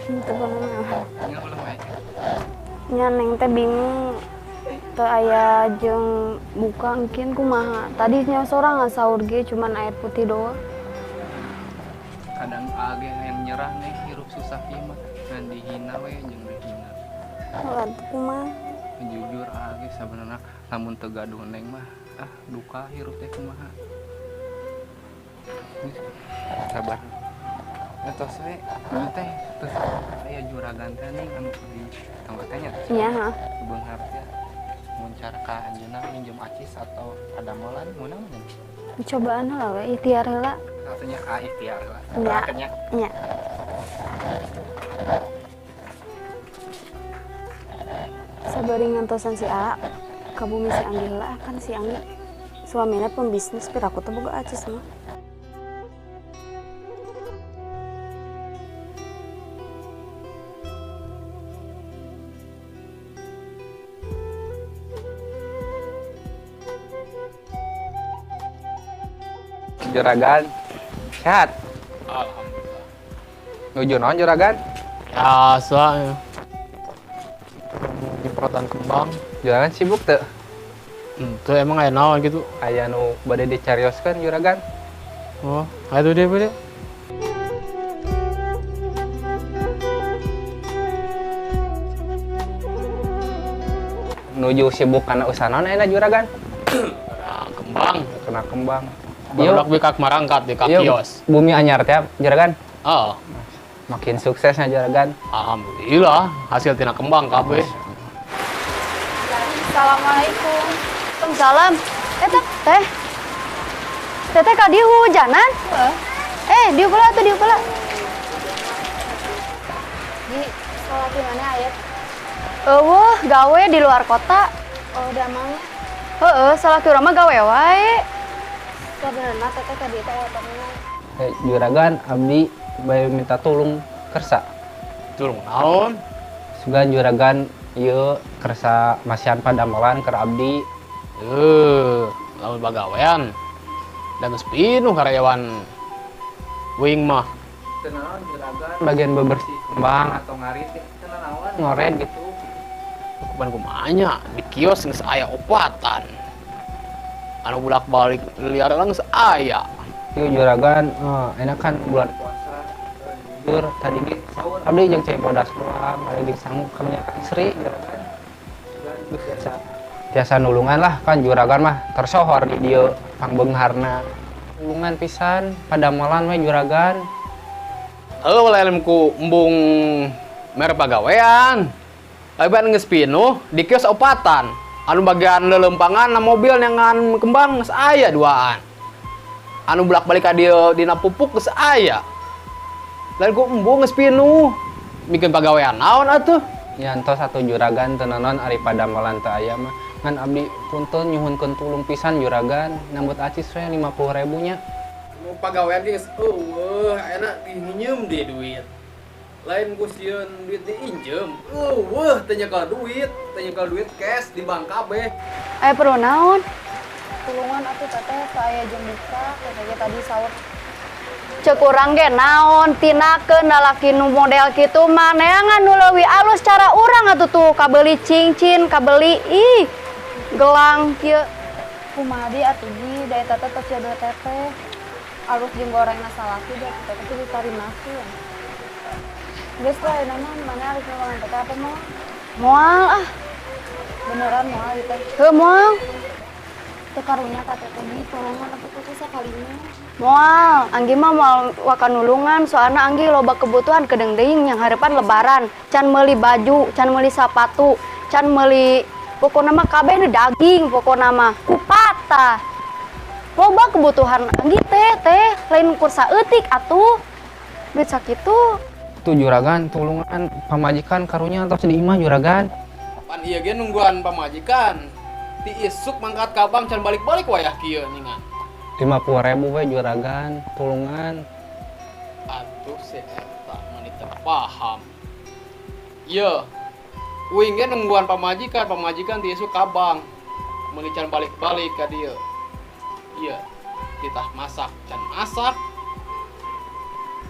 Itu bener. Nya ulah wae. Nya neng teh bingung. Teu aya jeung buka engkin kumaha. Tadinya sorang saur ge cuman air putih doang. Kadang age yang nyerah nih hirup susah ieu mah. Ngan dihina we jeung dihina. Atuh kumaha? Jujur age sabenerna lamun teu gaduh neng mah duka hirup teh kumaha. Sabar. Tos we teh terus aya juragan teh ning anu di tangga teh nya. Iya, heeh. Beunghar teh mun cara ka anjeunna minjem acis atau ada molan meunang mah. Cobaan heula we ikhtiar heula. Satunya ikhtiar lah. Nya. Nya. Sabari ngantosan si A ka bumi si Anggi heula kan si Anggi suamina pembisnis piraku teh boga acis mah. Juragan sehat. Alhamdulillah. Nuju naon juragan? Biasa ya. Nyemprotan kembang. Juragan sibuk teu? Itu emang aya naon gitu. Aya nu bade dicarioskeun juragan. Oh, ayo deh bade. Nuju sibuk kana usaha naon ayeuna juragan? Nah, kembang. Kena kembang. Barudak bikak marangkat di kios. Bumi anyar teh juragan. Oh, Makin suksesnya juragan. alhamdulillah hasil tina kembang kabeh. Assalamualaikum. Waalaikumsalam. Teh. Teteh ka dieu hujanan? Dieu pula tuh dieu pula. Di salat di mana aya? Eueuh, gawe di luar kota. Oh, damangnya. Heeh, salah urang mah gawe wae. Sabenerna teteh ka dieu teh aya temenan. Juragan abdi bae minta tulung kersa. Tulung naon? Sugan juragan ieu kersa masihan padamelan keur abdi. Lamun bagawean. Da geus pinuh karyawan wing mah. Teu naon juragan bagian bebersih kembang atau ngarit teu naon ngoren gitu. Kuban kumanya di kios geus aya opatan. Anu bulak-balik liar geus aya. Ieu juragan enakan bulan puasa. Jujur tadi ge saur abdi jeung cai bodas doang, bari jeung sanggup kebanyakan Sri juragan. Geus biasa nulungan lah kan juragan mah tersohor di dieu pangbeungharna. Nulungan pisan padamelan we juragan. Heuh lelem ku embung mere pagawean. Laban geus pinuh di kios opatan. Anu bagian lelempangan na mobil nyangan kembang geus aya duaan. Anu bolak-balik ka dieu dina pupuk geus aya. Lain ku embung geus pinuh. Bikin pagawean naon atuh? Nyanto satu juragan teu naon ari padamelan teu aya mah. Ngan abdi punten nyuhunkeun tulung pisan juragan, nambut acis we 50.000 nya. Mau pagawean geus eueuh enak dihinjem deh duit. Lain ku sieun duit diinjem. Eueuh teu nyekel duit cash di bank kabeh. Aya perlu naon? Tulungan atuh teteh ka aya jeung buka, kayak tadi sahur. Ceuk urang ge naon tinakeun lalaki nu model kitu mah neangan nu leuwih alus cara urang atuh tuh kabeli cincin, kabeli gelang kieu. Kumaha di atuh di da eta teh tos jodoh teteh. Alus jeung gorengna salaki da teteh teh ditarimakeun. Geus lah euna mah mana alus ngomong teteh apa moal? Moal ah. Beneran moal ieu teh. Heuh moal. Teu karunya ka teteh di tolongan atuh teteh sakalina. Moal, Anggi mah moal waka nulungan soalna Anggi loba kebutuhan kedeung deing yang hareupan lebaran. Can meuli baju, can meuli sapatu, can meuli pokona mah kabeh nu daging pokona mah kupatah. Loba kebutuhan Anggi teh lain kursa eutik atuh. Duit sakitu. Tuh juragan tulungan pamajikan karunya tos diimah juragan. Pan ieu ge nungguan pamajikan. Ti isuk mangkat kabang can balik-balik wayah kieu ningan. 50.000 we juragan tulungan. Atuh si eta mani teu paham. Ieu uing ge nungguan pamajikan ti isuk kabang. Meuli can balik-balik ka dieu. Ieu titah masak can masak.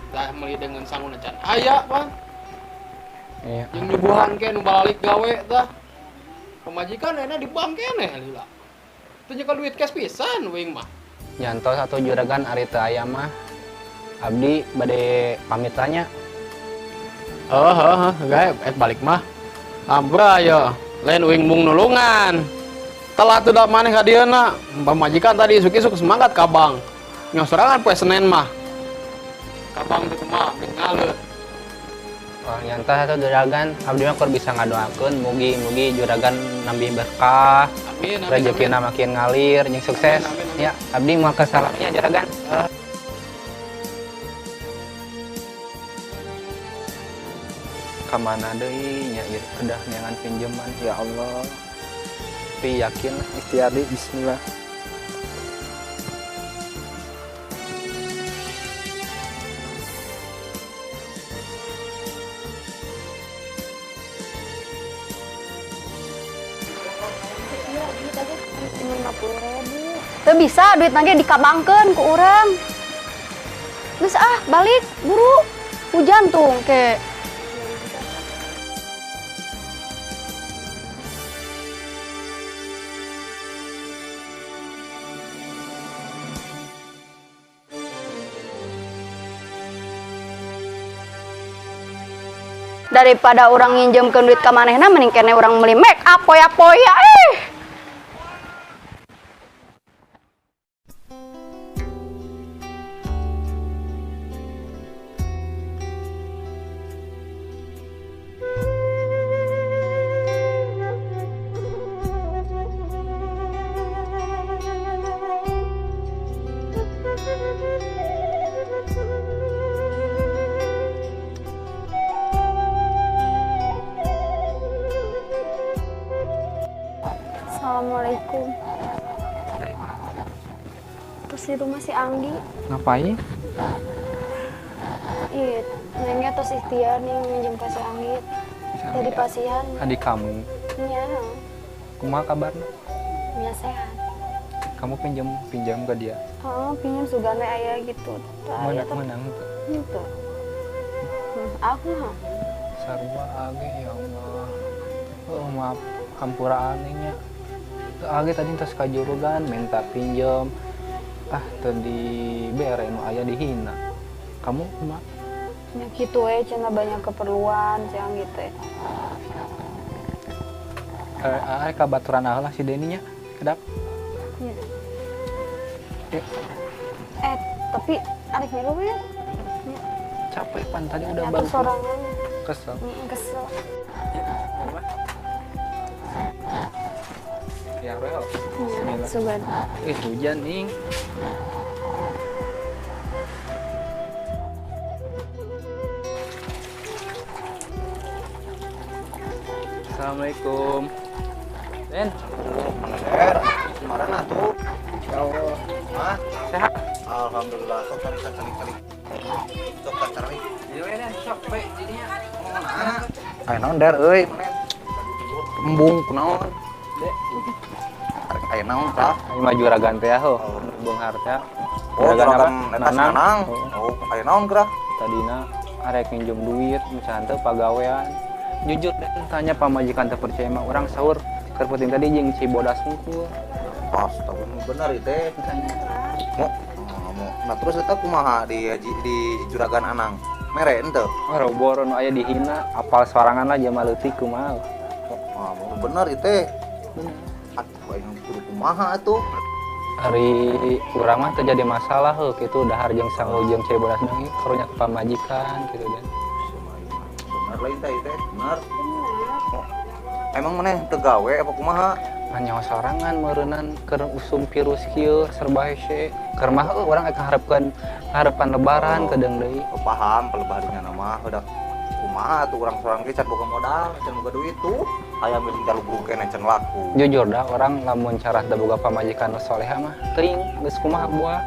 Tah meuli dengan sanguna can aya, Bang. Iya. Yang nyuguhan ke nu balik gawe tah. Pamajikan enak di bank keneh lila. Teu nyekel duit cash pisan wing mah. Nyantos atau juragan ari teu aya mah. Abdi bade pamit tanya. Gaib balik mah. Abra ya, lain uing mung nulungan. Telah tuh dak maneh ka dieuna. Pamajikan tadi isuk-isuk semangat kabang. Nya sorangan poe Senin mah. Kabang teh kumaha ngaleut. Oh, nyantos atau juragan abdi mah keur bisa ngadoakeun mugi-mugi juragan nambih berkah, Amin. rezekina makin ngalir jeung sukses. Amin, amin. Ya, abdi moal salamnya juragan. Kamana deui nya ieu kedah neangan pinjaman ya Allah. Tapi yakin ikhtiar deui bismillah. Teu bisa duit nage dikabangkeun ku urang. Geus balik buru. Hujan tuh ke. Daripada orang nginjemkeun duit ka manehna mending kene urang meuli make up poya-poya Assalamualaikum. Terus di rumah si Anggi. Ngapain? Iya, nengnya terus ikhtiar nih minjem ke si Anggi. Jadi pasien. Adik kamu. Iya, Kumaha kabarna? ya sehat. Kamu pinjam ke dia. Oh, pinjam sugana aya gitu. Mana menang tuh. Gitu. Aku mah. Sarua age ya Allah. Oh, maaf hampura anehnya. Age tadi tos ka juragan minta pinjam. Tadi bere nu aya dihina. Kamu kumaha? Ya gitu cenah banyak keperluan cenah gitu. Kabaturan lah si Deninya. Kedap. Ya. Yuk. Tapi arek minum ya. Capek pan tadi udah Aku bagus. sorangan. Kesel. Kesel. Ya, Rel. Ya, sugan. Hujan nih. Assalamualaikum. Den. Der, kemarin atuh. Ya Allah. Hah? Sehat. Alhamdulillah, sok kali. Sok kali. Iya, Den. Sok bae jadinya. Ayo naon der euy. Embung kunaon? Dek. Ayo naon tah? Ini mah juragan teh ho. Bung Harta. Oh, juragan eta Nanang. Nanang. Oh, ayo naon gerak? Tadina arek minjem duit misalnya teh pagawean. Jujur deh tanya pamajikan teh percaya mah orang sahur keur penting tadi jeung si bodas hungkul. Astagfirullah bener ieu teh. Nah terus eta kumaha di juragan Anang? Mere henteu? Robor nu aya dihina apal sorangan lah jama leutik kumaha. Bener ieu teh. Atuh aing kudu kumaha atuh? Hari urang mah terjadi masalah heuh kitu dahar jeung sangu jeung cai bodas deui karunya ke pamajikan kitu dan. Bener lain teh ieu teh, bener. Emang maneh teu gawe apa kumaha? Nyawa sorangan meureunnan keur usum virus kieu serba hese. Keur mah urang eka harepan lebaran kedeung deui. Paham pelebaharinya nama udah kumaha tuh orang seorang ke can boga modal can boga duit tuh aya mending galug-galug kene can laku Jujur dah orang lamun cara teu boga pamajikan nu soleha mah teuing geus kumaha buah.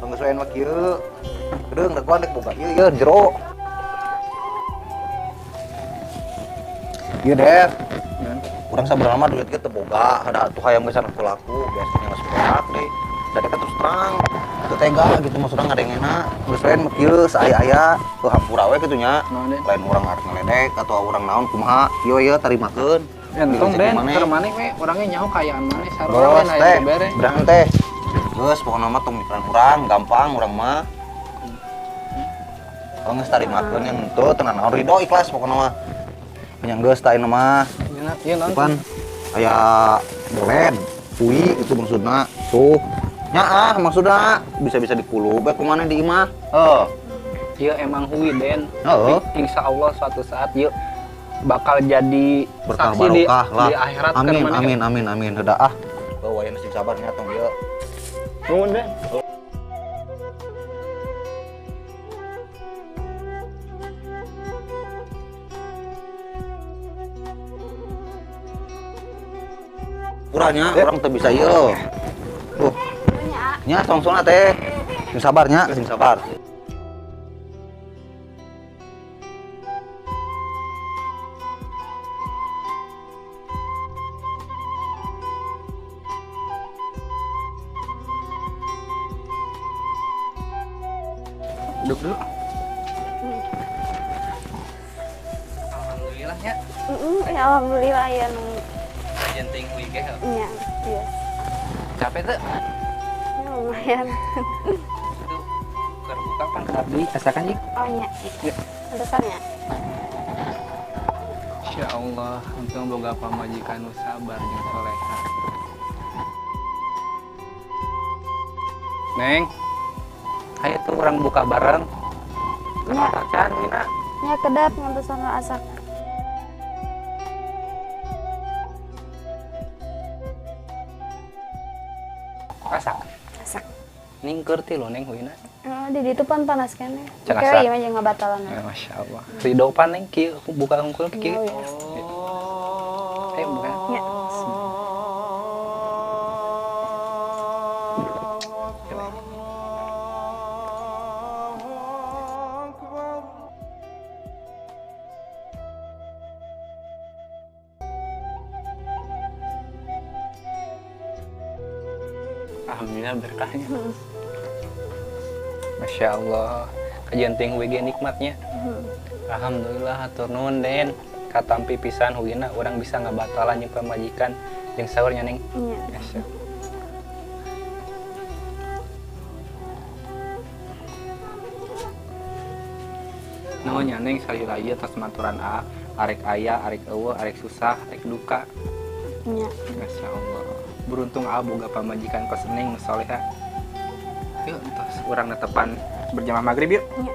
geus lain mah kieu gedeung da kuan dek boga ieu jero ieu der urang sabarana mah duit ge teu boga ada atuh hayang geus anu laku biasanya geus berak deui da kita terus terang teu tega gitu maksudnya ngadengena geus lain mah kieu saaya-aya teu hampura we kitu nya Naon, Den? lain urang arep ngeledek atau urang naon kumaha kieu ye tarimakeun Entong Den, keur maneh we orangnya nyaho kayaan maneh sarua bos lain teh aya bere. berang teh geus pokona mah tong mikiran urang gampang urang mah kalau geus tarimakeun yang teu tenan naon ridho ikhlas pokona mah yang geus tah ieu mah Ieu naon? depan aya bolen pui itu maksudna tuh nya maksudna bisa-bisa dipulu bae kumaneh di imah Ieu emang hui Den. Heeh. Tapi insyaallah suatu saat ieu bakal jadi berkah saksi di barokah lah akhirat kan amin maneh. amin amin amin heuda ah wayah sing sabar nya tong ieu Nuhun Den. urangnya urang teu bisa ieu tuh nya songsona teh sing sabar nya sing sabar Duduk dulu. Alhamdulillah nya. Ya alhamdulillah ya nu Ajen ting hui ge. nya. Iya. Capek teu? Ya, lumayan. Itu keur buka pan abdi asakan ieu. Oh nya. Ya. Pantesan ya. Insya Allah, untung boga pamajikan nu sabar jeung soleha. Neng, ayo tuh orang buka bareng. Nya. Can, Mina. Nya kedap ngantesan asak. Asak. Asak. Ning keur ti lo Neng huina. Di ditu pan panas kan ya. Can Oke, asak. ieu mah jangan batalan. Ya, Masya Allah. Ridho pan Neng kieu buka hungkul kieu. Oh, iya. Ayo buka. Nya. Alhamdulillah berkahnya. Masya Allah. Kajian ting WG nikmatnya. Alhamdulillah hatur nuhun Den. Katampi pisan huina orang bisa ngabatalan jeung pamajikan jeung saurnya Neng. Nya. Masya. Naonnya Neng salila ieu tos maturan arek aya, arek eueuh, arek susah, arek duka. Nya. Masya Allah. Beruntung boga pamajikan kos Neng nu soleha. Yuk, tos urang netepan berjamaah maghrib yuk. Nya.